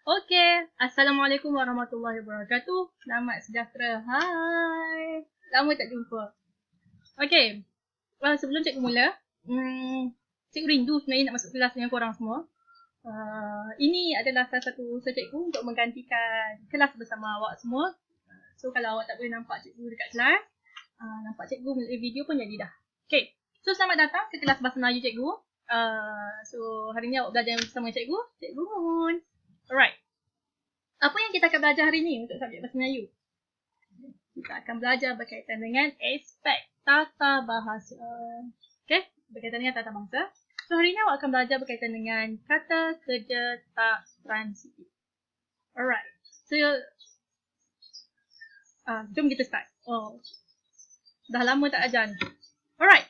Okey, Assalamualaikum warahmatullahi wabarakatuh. Selamat sejahtera. Hai. Lama tak jumpa. Okey, sebelum cikgu mula, cikgu rindu sebenarnya nak masuk kelas dengan korang semua. Ini adalah salah satu usaha cikgu untuk menggantikan kelas bersama awak semua. So kalau awak tak boleh nampak cikgu dekat kelas, nampak cikgu melalui video pun jadi dah. Okey, so selamat datang ke kelas Bahasa Melayu cikgu. So hari ni awak belajar bersama cikgu, Cikgu Moon. Alright. Apa yang kita akan belajar hari ini untuk subjek Bahasa Melayu? Kita akan belajar berkaitan dengan aspek tata bahasa. Okay, berkaitan dengan tata bahasa. So hari ini awak akan belajar berkaitan dengan kata kerja tak transitif. Alright. So, jom kita start. Dah lama tak ajar ni. Alright.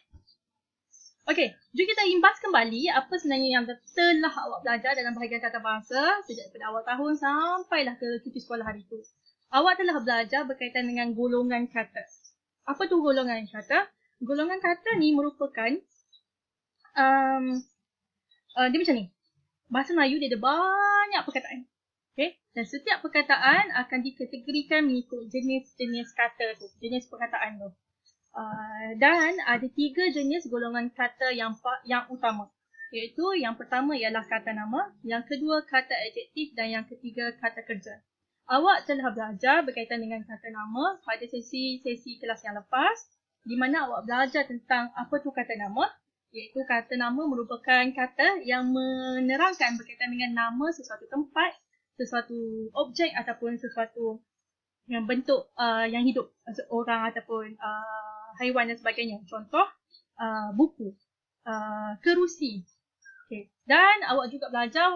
Okay, jom kita imbas kembali apa sebenarnya yang telah awak belajar dalam bahagian tata bahasa sejak pada awal tahun sampailah ke cuti sekolah hari itu. Awak telah belajar berkaitan dengan golongan kata. Apa tu golongan kata? Golongan kata ni merupakan dia macam ni. Bahasa Melayu dia ada banyak perkataan. Okay? Dan setiap perkataan akan dikategorikan mengikut jenis-jenis kata tu, jenis perkataan tu. Dan ada 3 jenis golongan kata yang utama. Iaitu yang pertama ialah kata nama, yang kedua kata adjektif dan yang ketiga kata kerja. Awak telah belajar berkaitan dengan kata nama pada sesi kelas yang lepas, di mana awak belajar tentang apa tu kata nama. Iaitu kata nama merupakan kata yang menerangkan berkaitan dengan nama sesuatu tempat, sesuatu objek ataupun sesuatu yang bentuk yang hidup, orang ataupun haiwan dan sebagainya. Contoh, buku, kerusi. Okay. Dan awak juga belajar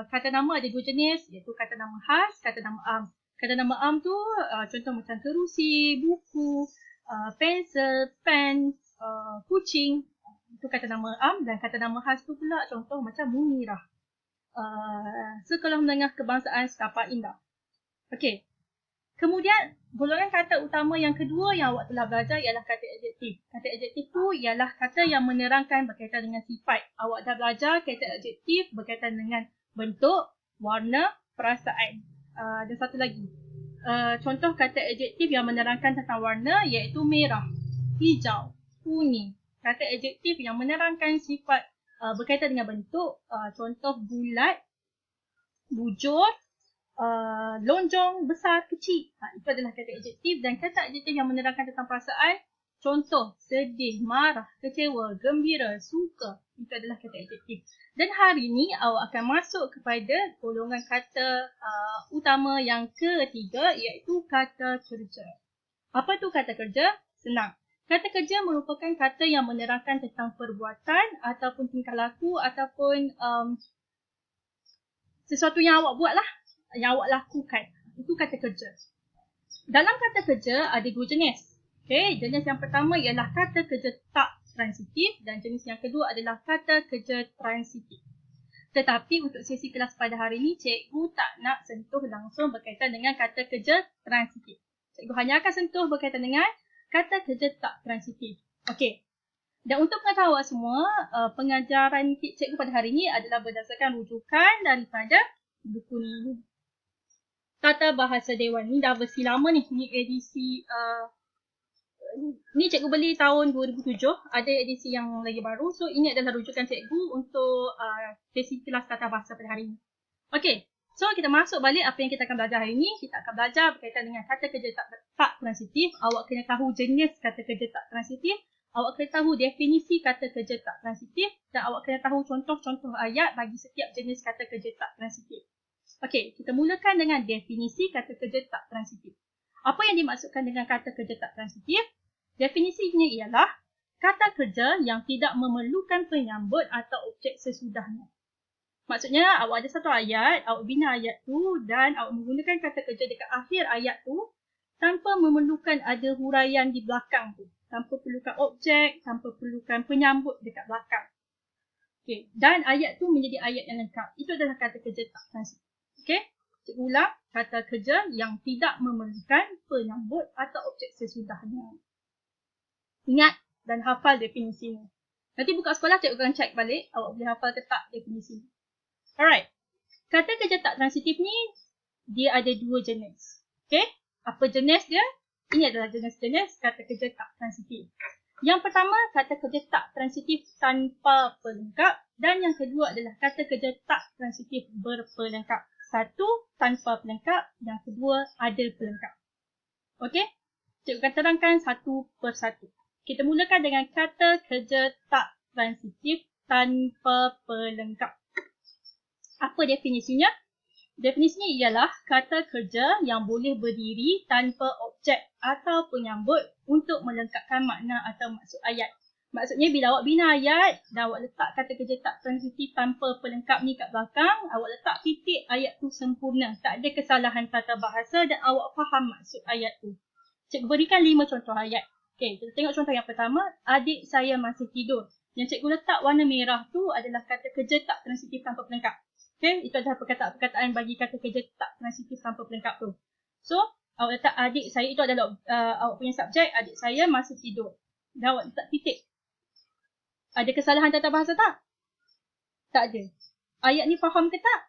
kata nama ada 2 jenis, iaitu kata nama khas, kata nama am. Kata nama am tu contoh macam kerusi, buku, pensel, pen, kucing. Itu kata nama am. Dan kata nama khas tu pula contoh macam Munirah, Sekolah Menengah Kebangsaan Setapak Indah. Okey. Kemudian, golongan kata utama yang kedua yang awak telah belajar ialah kata adjektif. Kata adjektif tu ialah kata yang menerangkan berkaitan dengan sifat. Awak dah belajar kata adjektif berkaitan dengan bentuk, warna, perasaan. Dan satu lagi. Contoh kata adjektif yang menerangkan tentang warna iaitu merah, hijau, kuning. Kata adjektif yang menerangkan sifat berkaitan dengan bentuk. Contoh bulat, bujur, lonjong, besar, kecil. Itu adalah kata adjektif. Dan kata adjektif yang menerangkan tentang perasaan, contoh sedih, marah, kecewa, gembira, suka. Itu adalah kata adjektif. Dan hari ini awak akan masuk kepada golongan kata utama yang ketiga, iaitu kata kerja. Apa tu kata kerja? Senang. Kata kerja merupakan kata yang menerangkan tentang perbuatan ataupun tingkah laku ataupun sesuatu yang awak buat lah, yang awak lakukan. Itu kata kerja. Dalam kata kerja ada 2 jenis. Okay, jenis yang pertama ialah kata kerja tak transitif dan jenis yang kedua adalah kata kerja transitif. Tetapi untuk sesi kelas pada hari ini, cikgu tak nak sentuh langsung berkaitan dengan kata kerja transitif. Cikgu hanya akan sentuh berkaitan dengan kata kerja tak transitif. Okey. Dan untuk pengetahuan awak semua, pengajaran cikgu pada hari ini adalah berdasarkan rujukan daripada buku ni. Tata Bahasa Dewan. Ni dah versi lama ni. Ni edisi ni cikgu beli tahun 2007. Ada edisi yang lagi baru. So ini adalah rujukan cikgu untuk sesi kelas Tata Bahasa pada hari ini. Okey. So kita masuk balik apa yang kita akan belajar hari ini. Kita akan belajar berkaitan dengan kata kerja tak transitif. Awak kena tahu jenis kata kerja tak transitif. Awak kena tahu definisi kata kerja tak transitif. Dan awak kena tahu contoh-contoh ayat bagi setiap jenis kata kerja tak transitif. Okey, kita mulakan dengan definisi kata kerja tak transitif. Apa yang dimaksudkan dengan kata kerja tak transitif? Definisinya ialah kata kerja yang tidak memerlukan penyambut atau objek sesudahnya. Maksudnya, awak ada satu ayat, awak bina ayat tu dan awak menggunakan kata kerja dekat akhir ayat tu tanpa memerlukan ada huraian di belakang tu. Tanpa perlukan objek, tanpa perlukan penyambut dekat belakang. Okay. Dan ayat tu menjadi ayat yang lengkap. Itu adalah kata kerja tak transitif. Okey, cikgu ulang, kata kerja yang tidak memerlukan penyambut atau objek sesudahnya. Ingat dan hafal definisinya. Nanti buka sekolah cikgu akan check balik, awak boleh hafal ke tak definisinya. Alright, kata kerja tak transitif ni, dia ada dua jenis. Okay, apa jenis dia? Ini adalah jenis-jenis kata kerja tak transitif. Yang pertama, kata kerja tak transitif tanpa pelengkap. Dan yang kedua adalah kata kerja tak transitif berpelengkap. Satu, tanpa pelengkap. Yang kedua, ada pelengkap. Okey? Cikgu akan terangkan satu persatu. Kita mulakan dengan kata kerja tak transitif tanpa pelengkap. Apa definisinya? Definisinya ialah kata kerja yang boleh berdiri tanpa objek atau penyambut untuk melengkapkan makna atau maksud ayat. Maksudnya bila awak bina ayat dan awak letak kata kerja tak transitif tanpa pelengkap ni kat belakang, awak letak titik, ayat tu sempurna. Tak ada kesalahan tata bahasa dan awak faham maksud ayat tu. Cikgu berikan 5 contoh ayat. Okey, kita tengok contoh yang pertama. Adik saya masih tidur. Yang cikgu letak warna merah tu adalah kata kerja tak transitif tanpa pelengkap. Okay, itu adalah perkataan-perkataan bagi kata kerja tak transitif tanpa pelengkap tu. So, awak letak adik saya, itu adalah awak punya subjek, adik saya masih tidur. Dan awak letak titik. Ada kesalahan tata bahasa tak? Tak ada. Ayat ni faham ke tak?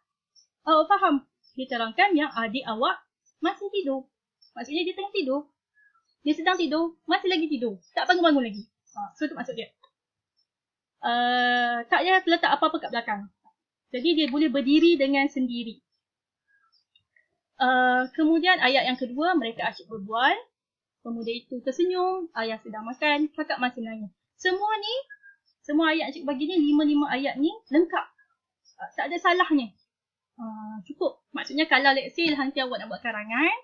Awak faham. Dia terangkan yang adik awak masih tidur. Maksudnya dia tengah tidur. Dia sedang tidur, masih lagi tidur. Tak bangun-bangun lagi. So, itu maksud dia. Tak payah letak apa-apa kat belakang. Jadi dia boleh berdiri dengan sendiri. Kemudian ayat yang kedua, mereka asyik berbual. Pemuda itu tersenyum, ayah sedang makan, kakak masih nanya. Semua ayat yang cikgu bagi ni, 5 ayat ni lengkap. Tak ada salahnya. Cukup. Maksudnya kalau let's say nanti awak nak buat karangan,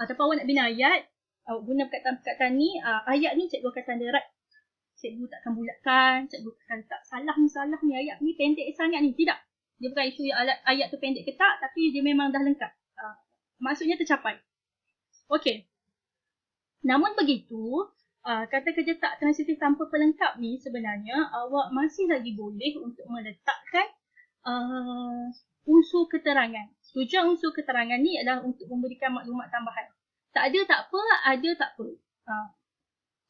ataupun awak nak bina ayat, awak guna perkataan-perkataan ni, ayat ni cikgu akan tanda right. Cikgu takkan bulatkan, cikgu takkan tak salah ni, ayat ni pendek sangat ni. Tidak. Dia bukan isu ayat tu pendek ke tak, tapi dia memang dah lengkap. Maksudnya tercapai. Okey. Namun begitu, kata kerja tak transitif tanpa pelengkap ni sebenarnya awak masih lagi boleh untuk meletakkan unsur keterangan. Tujuan unsur keterangan ni adalah untuk memberikan maklumat tambahan. Tak ada tak apa, ada tak apa.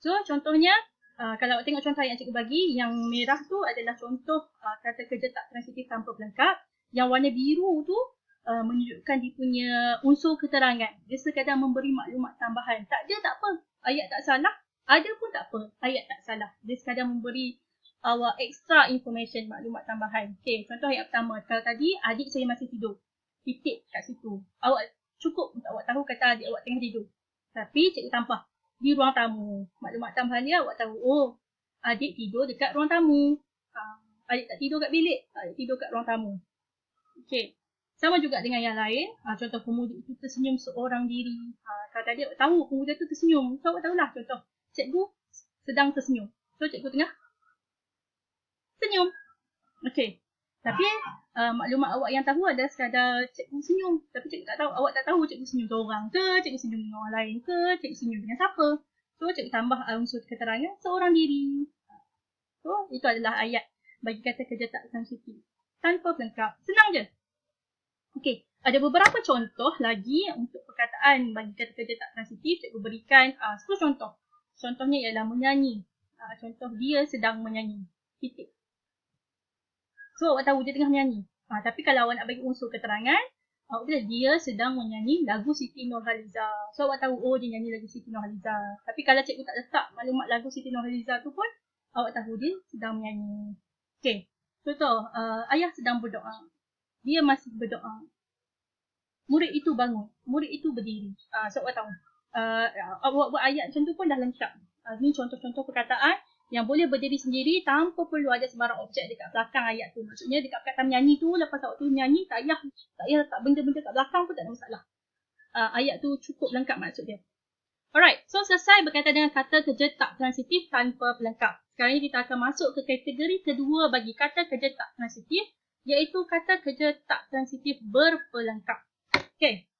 So contohnya, kalau awak tengok contoh yang cikgu bagi, yang merah tu adalah contoh kata kerja tak transitif tanpa pelengkap. Yang warna biru tu menunjukkan dia punya unsur keterangan. Dia sekadar memberi maklumat tambahan. Tak ada tak apa, ayat tak salah. Ada pun tak apa, ayat tak salah. Dia sekadar memberi extra information, maklumat tambahan. Okay, contoh yang pertama. Kalau tadi, adik saya masih tidur. Titik kat situ. Awak cukup untuk awak tahu kata adik awak tengah tidur. Tapi cikgu tambah. Di ruang tamu. Maklumat tambahan dia awak tahu, oh, adik tidur dekat ruang tamu. Adik tak tidur kat bilik, adik tidur kat ruang tamu. Okey. Sama juga dengan yang lain. Contoh pemuda itu tersenyum seorang diri. Kalau tadi awak tahu pemuda itu tersenyum, so awak tahulah contoh. Cikgu sedang tersenyum. So cikgu tengah senyum. Okey. Tapi maklumat awak yang tahu adalah sekadar cikgu senyum. Tapi cikgu tak tahu, awak tak tahu cikgu senyum seorang ke, cikgu senyum dengan orang lain ke, cikgu senyum dengan siapa. So cikgu tambah unsur keterangan seorang diri. So itu adalah ayat bagi kata kerja tak transitif. Tanpa pelengkap. Senang je. Okey. Ada beberapa contoh lagi untuk perkataan bagi kata kerja tak transitif. Cikgu berikan 10 contoh. Contohnya ialah menyanyi. Contoh dia sedang menyanyi. Titik. So awak tahu dia tengah menyanyi. Tapi kalau awak nak bagi unsur keterangan, awak bilang dia sedang menyanyi lagu Siti Nurhaliza. So awak tahu, oh dia nyanyi lagu Siti Nurhaliza. Tapi kalau cikgu tak letak maklumat lagu Siti Nurhaliza tu pun, awak tahu dia sedang menyanyi. Okey. Contoh, ayah sedang berdoa. Dia masih berdoa. Murid itu bangun. Murid itu berdiri. So awak tahu. Awak buat ayat macam tu pun dah lengkap. Ini contoh-contoh perkataan yang boleh berdiri sendiri tanpa perlu ada sebarang objek dekat belakang ayat tu. Maksudnya dekat perkataan menyanyi tu, lepas awak tu menyanyi, tak payah letak benda-benda kat belakang pun tak ada masalah. Ayat tu cukup lengkap maksud dia. Alright, so selesai berkaitan dengan kata kerja tak transitif tanpa pelengkap. Sekarang ni kita akan masuk ke kategori kedua bagi kata kerja tak transitif, iaitu kata kerja tak transitif berpelengkap. Okay.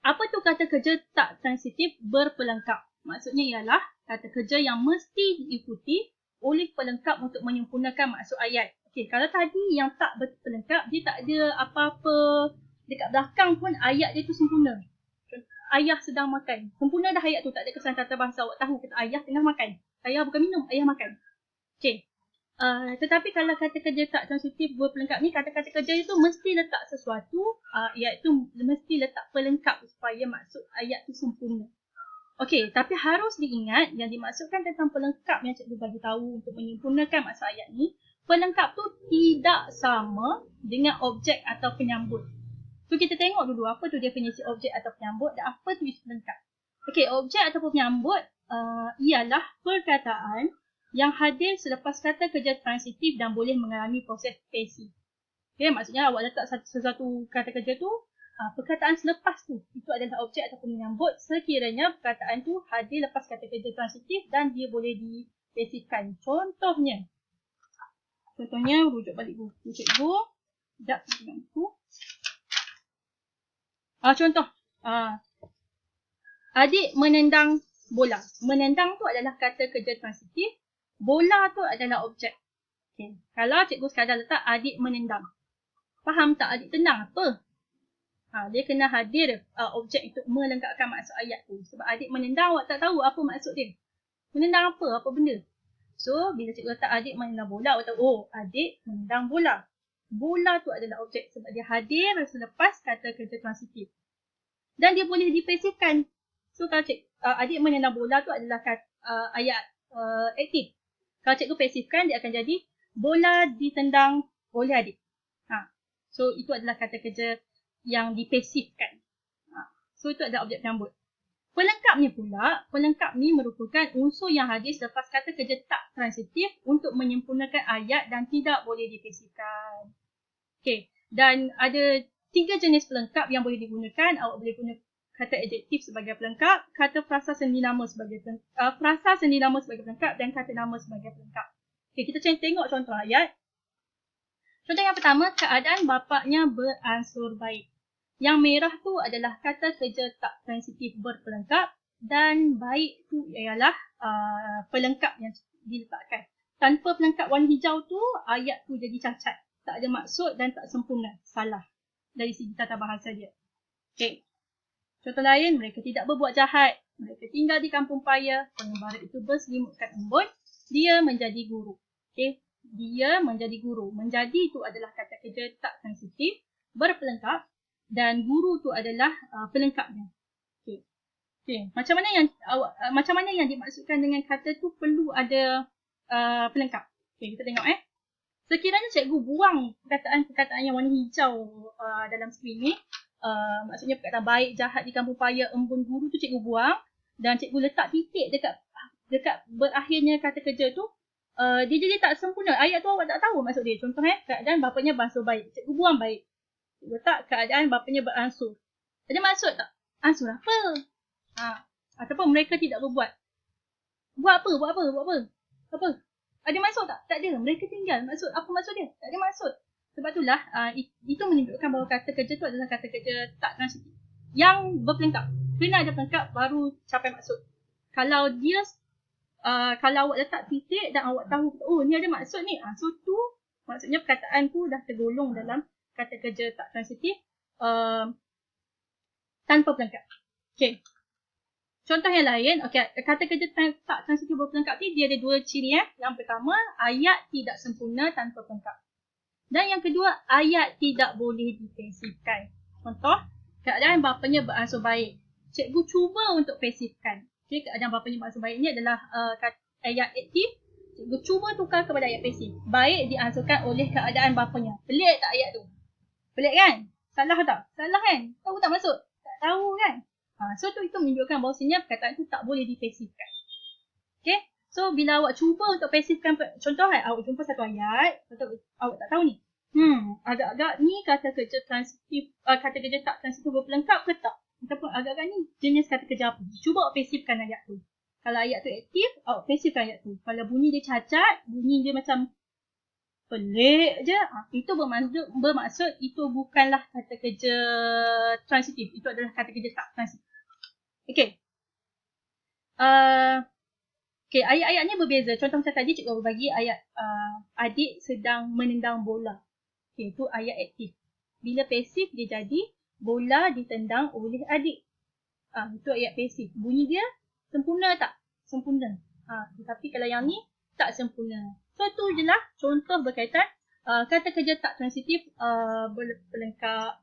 Apa tu kata kerja tak transitif berpelengkap? Maksudnya ialah kata kerja yang mesti diikuti oleh pelengkap untuk menyempurnakan maksud ayat. Okey, kalau tadi yang tak berpelengkap, dia tak ada apa-apa dekat belakang pun ayat dia tu sempurna. Ayah sedang makan. Sempurna dah ayat tu, tak ada kesalahan tata bahasa. Awak tahu kata ayah tengah makan. Ayah bukan minum, ayah makan. Okey. Tetapi kalau kata kerja tak transitif berpelengkap ni, kata-kata kerja itu mesti letak sesuatu, iaitu mesti letak pelengkap supaya maksud ayat tu sempurna. Okey, tapi harus diingat yang dimaksudkan tentang pelengkap yang cikgu bagi tahu untuk menyempurnakan maksud ayat ni, pelengkap tu tidak sama dengan objek atau penyambut. So kita tengok dulu apa tu definisi objek atau penyambut dan apa tu isu pelengkap. Okey, objek atau penyambut ialah perkataan yang hadir selepas kata kerja transitif dan boleh mengalami proses pasif. Okay, maksudnya awak letak sesuatu kata kerja tu, perkataan selepas tu, itu adalah objek ataupun menyambut sekiranya perkataan tu hadir lepas kata kerja transitif dan dia boleh dipasifkan. Contohnya, rujuk balik buku cikgu. Sekejap, tengok buku. Contoh, adik menendang bola. Menendang tu adalah kata kerja transitif. Bola tu adalah objek. Okay. Kalau cikgu sekadar letak adik menendang. Faham tak adik tendang apa? Dia kena hadir objek untuk melengkapkan maksud ayat tu. Sebab adik menendang, awak tak tahu apa maksud dia. Menendang apa? Apa benda? So, bila cikgu letak adik menendang bola, awak tahu, oh, adik menendang bola. Bola tu adalah objek sebab dia hadir selepas kata kerja transitif. Dan dia boleh dipasifkan. So, kalau adik menendang bola tu adalah ayat aktif. Kalau cikgu pasifkan, dia akan jadi bola ditendang oleh adik. So, itu adalah kata kerja yang dipasifkan. So, itu adalah objek penyambut. Pelengkapnya pula, pelengkap ni merupakan unsur yang hadir selepas kata kerja tak transitif untuk menyempurnakan ayat dan tidak boleh dipasifkan. Okay, dan ada 3 jenis pelengkap yang boleh digunakan. Awak boleh guna kata adjektif sebagai pelengkap, kata frasa sendi nama sebagai pelengkap dan kata nama sebagai pelengkap. Okay, kita tengok contoh ayat. Contoh yang pertama, keadaan bapaknya beransur baik. Yang merah tu adalah kata kerja tak transitif berpelengkap dan baik tu ialah pelengkap yang diletakkan. Tanpa pelengkap warna hijau tu, ayat tu jadi cacat. Tak ada maksud dan tak sempurna. Salah dari segi tata bahasa dia. Okay. Contoh lain, mereka tidak berbuat jahat. Mereka tinggal di kampung paya. Pengembara itu berselimutkan embun. Dia menjadi guru. Okay. Dia menjadi guru. Menjadi itu adalah kata kerja tak transitif, berpelengkap. Dan guru tu adalah pelengkapnya. Okay. Okay. Macam mana yang dimaksudkan dengan kata tu perlu ada pelengkap. Okay, kita tengok Sekiranya cikgu buang perkataan yang warna hijau dalam skrin ni, maksudnya perkataan baik, jahat di kampung paya, embun, guru tu cikgu buang dan cikgu letak titik dekat berakhirnya kata kerja tu, dia jadi tak sempurna. Ayat tu awak tak tahu maksud dia. Contoh keadaan bapaknya beransur baik. Cikgu buang baik. Cikgu letak keadaan bapaknya beransur. Ada maksud tak? Ansur apa? Ataupun mereka tidak berbuat. Buat apa? Apa? Ada maksud tak? Tak ada. Mereka tinggal. Apa maksud dia? Tak ada maksud. Sebab itulah itu menunjukkan bahawa kata kerja tu adalah kata kerja tak transitif. Yang berpelengkap. Kena ada pelengkap baru capai maksud. Kalau awak letak titik dan awak tahu, oh ni ada maksud ni. So tu maksudnya perkataan tu dah tergolong dalam kata kerja tak transitif tanpa pelengkap. Okay. Contoh yang lain, kata kerja tak transitif berpelengkap ni dia ada 2 ciri. Yang pertama, ayat tidak sempurna tanpa pelengkap. Dan yang kedua, ayat tidak boleh dipasifkan. Contoh, keadaan bapanya beransur baik. Cikgu cuba untuk pasifkan. Okay, keadaan bapanya beransur baik ni adalah ayat aktif. Cikgu cuba tukar kepada ayat pasif. Baik diansurkan oleh keadaan bapanya. Pelik tak ayat tu? Pelik kan? Salah tak? Salah kan? Tahu tak maksud? Tak tahu kan? So tu itu menunjukkan bahawasanya perkataan tu tak boleh dipasifkan. Okay. So bila awak cuba untuk pasifkan, contoh awak jumpa satu ayat, awak tak tahu ni. Agak-agak ni kata kerja transitif, kata kerja tak transitif berpelengkap ke tak? Ataupun agak-agak ni jenis kata kerja apa? Cuba awak pasifkan ayat tu. Kalau ayat tu aktif, awak pasifkan ayat tu. Kalau bunyi dia cacat, bunyi dia macam pelik je, itu bermaksud itu bukanlah kata kerja transitif. Itu adalah kata kerja tak transitif. Okay. Okay, ayat-ayat ni berbeza. Contoh macam tadi cikgu berbagi ayat adik sedang menendang bola. Okay, itu ayat aktif. Bila pasif dia jadi bola ditendang oleh adik. Itu ayat pasif. Bunyi dia sempurna tak? Sempurna. Tapi kalau yang ni tak sempurna. So tu je lah contoh berkaitan kata kerja tak transitif pelengkap